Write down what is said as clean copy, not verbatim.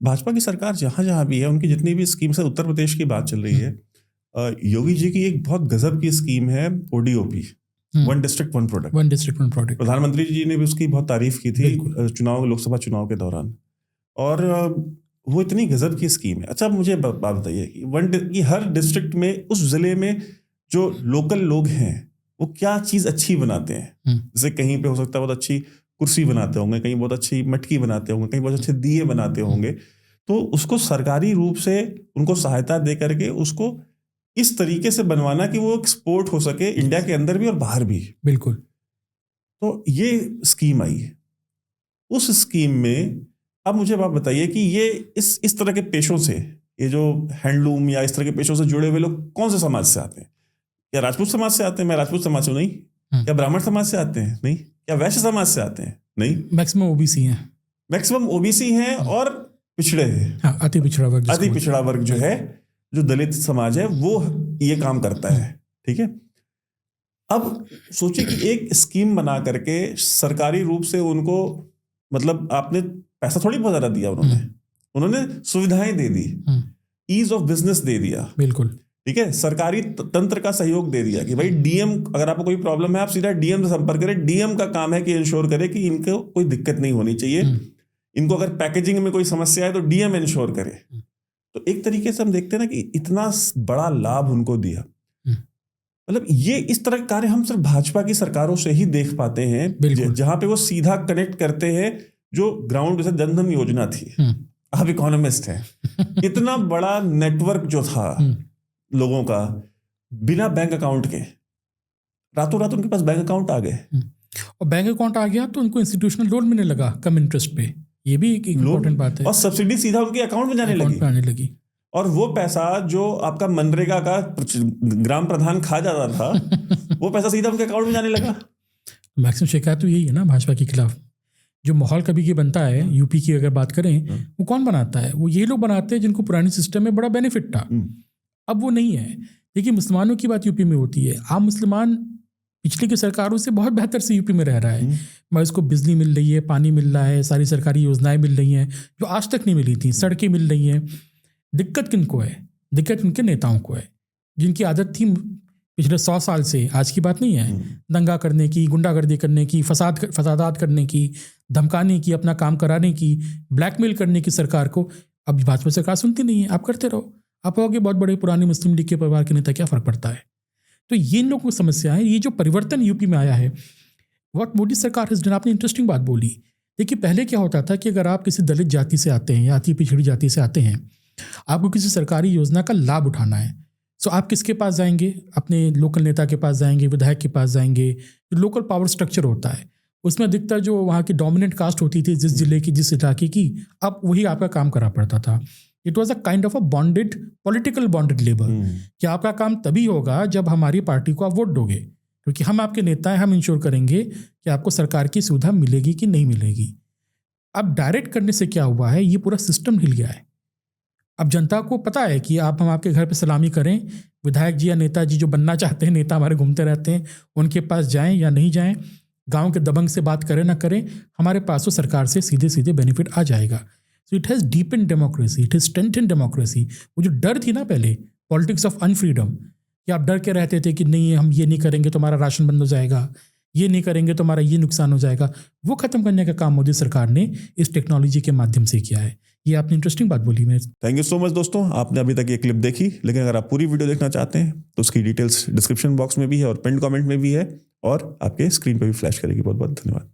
भाजपा की सरकार जहाँ भी है, उनकी जितनी भी स्कीम्स है, उत्तर प्रदेश की बात चल रही है, योगी जी की एक बहुत गजब की स्कीम है ODOP, one district one product. प्रधानमंत्री जी ने भी उसकी बहुत तारीफ की थी लोकसभा चुनाव के दौरान, और वो इतनी गजब की स्कीम है। अच्छा, मुझे बात बताइए कि हर डिस्ट्रिक्ट में, उस जिले में जो लोकल लोग हैं, वो क्या चीज़ अच्छी बनाते हैं। जैसे कहीं पे हो सकता है बहुत अच्छी कुर्सी बनाते होंगे, कहीं बहुत अच्छी मटकी बनाते होंगे, कहीं बहुत अच्छे दिए बनाते होंगे, तो उसको सरकारी रूप से उनको सहायता दे करके उसको इस तरीके से बनवाना कि वो एक्सपोर्ट हो सके इंडिया के अंदर भी और बाहर भी। बिल्कुल। तो ये स्कीम आई है। उस स्कीम में अब मुझे बात बताइए कि ये इस तरह के पेशों से, ये जो हैंडलूम या इस तरह के पेशों से जुड़े हुए लोग कौन से समाज से आते हैं? क्या राजपूत समाज से आते हैं? मैं राजपूत समाज से नहीं। क्या ब्राह्मण समाज से आते हैं? नहीं। क्या वैश्य समाज से आते हैं? नहीं। मैक्सिमम ओबीसी हैं और पिछड़े हैं। अति पिछड़ा वर्ग जो है, जो दलित समाज है, वो ये काम करता है। ठीक है। अब सोचिए कि एक स्कीम बना करके सरकारी रूप से उनको, मतलब आपने पैसा थोड़ी बहुत ज्यादा दिया, उन्होंने सुविधाएं दे दी, ईज ऑफ बिजनेस दे दिया। बिल्कुल। ठीक है। सरकारी तंत्र का सहयोग दे दिया कि भाई डीएम, अगर आपको कोई प्रॉब्लम है आप सीधा डीएम से संपर्क करें। डीएम का काम है कि इंश्योर करे कि इनको कोई दिक्कत नहीं होनी चाहिए, इनको अगर पैकेजिंग में कोई समस्या है तो डीएम इंश्योर करे। तो एक तरीके से हम देखते हैं ना कि इतना बड़ा लाभ उनको दिया। मतलब ये इस तरह के कार्य हम सिर्फ भाजपा की सरकारों से ही देख पाते हैं, जहां पे वो सीधा कनेक्ट करते हैं जो ग्राउंड, जैसे जनधन योजना थी। आप इकोनॉमिस्ट हैं, इतना बड़ा नेटवर्क जो था लोगों का, बिना बैंक अकाउंट के रातों रात उनके पास बैंक अकाउंट आ गए, और बैंक अकाउंट आ गया तो उनको इंस्टीट्यूशनल लोन मिलने लगा कम इंटरेस्ट पे। ये भी एक इंपॉर्टेंट बात है। और सब्सिडी सीधा उनके अकाउंट में जाने लगी। और वो पैसा जो आपका मनरेगा का ग्राम प्रधान खा जाता था वो पैसा सीधा उनके अकाउंट में जाने लगा। मैक्सिमम शिकायत तो यही है ना भाजपा के खिलाफ। जो माहौल कभी की बनता है, यूपी की अगर बात करें, वो कौन बनाता है? वो ये लोग बनाते हैं जिनको पुराने सिस्टम में बड़ा बेनिफिट था। अब वो नहीं है। देखिए, मुसलमानों की बात यूपी में होती है। आम मुसलमान पिछले की सरकारों से बहुत बेहतर से यूपी में रह रहा है। मगर इसको बिजली मिल रही है, पानी मिल रहा है, सारी सरकारी योजनाएं मिल रही हैं जो आज तक नहीं मिली थी, सड़कें मिल रही हैं। दिक्कत किनको है? दिक्कत उनके नेताओं को है, जिनकी आदत थी पिछले 100 साल से, आज की बात नहीं है, दंगा करने की, गुंडागर्दी करने की, फसादात करने की, धमकाने की, अपना काम कराने की, ब्लैकमेल करने की सरकार को। अब भाजपा सरकार सुनती नहीं है। आप करते रहो, आप कहोगे बहुत बड़े पुराने मुस्लिम लीग के परिवार के नेता, क्या फर्क पड़ता है? तो ये इन लोगों की समस्या है। ये जो परिवर्तन यूपी में आया है, व्हाट मोदी सरकार हैज डन, आपने इंटरेस्टिंग बात बोली। देखिए, पहले क्या होता था कि अगर आप किसी दलित जाति से आते हैं या अति पिछड़ी जाति से आते हैं, आपको किसी सरकारी योजना का लाभ उठाना है, तो आप किसके पास जाएंगे? अपने लोकल नेता के पास जाएंगे, विधायक के पास जाएंगे। जो लोकल पावर स्ट्रक्चर होता है, उसमें अधिकतर जो वहाँ की डोमिनेंट कास्ट होती थी, जिस जिले की, जिस इलाके की, अब वही आपका काम करा पड़ता था। It was a kind of a bonded, political bonded labour, कि आपका काम तभी होगा जब हमारी पार्टी को आप वोट दोगे, क्योंकि हम आपके नेता हैं, हम इंश्योर करेंगे कि आपको सरकार की सुविधा मिलेगी कि नहीं मिलेगी। अब डायरेक्ट करने से क्या हुआ है, ये पूरा सिस्टम हिल गया है। अब जनता को पता है कि हम आपके घर पे सलामी करें, विधायक जी या नेताजी जो बनना चाहते हैं, नेता हमारे घूमते रहते हैं, उनके पास जाएं या नहीं जाएं, गांव के दबंग से बात करें ना करें, हमारे पास तो सरकार से सीधे सीधे बेनिफिट आ जाएगा। So it has deepen democracy, it has strengthen democracy. वो जो डर थी ना पहले, पॉलिटिक्स ऑफ अनफ्रीडम, कि आप डर के रहते थे कि नहीं, हम ये नहीं करेंगे तो हमारा राशन बंद हो जाएगा, ये नहीं करेंगे तो हमारा ये नुकसान हो जाएगा, वो खत्म करने का काम मोदी सरकार ने इस टेक्नोलॉजी के माध्यम से किया है। ये आपने इंटरेस्टिंग बात बोली। मैं थैंक यू सो मच दोस्तों, आपने अभी तक ये क्लिप देखी, लेकिन अगर आप पूरी वीडियो देखना चाहते हैं तो उसकी डिटेल्स डिस्क्रिप्शन बॉक्स में भी है और पिन कमेंट में भी है, और आपके स्क्रीन पर भी फ्लैश करेगी। बहुत बहुत धन्यवाद।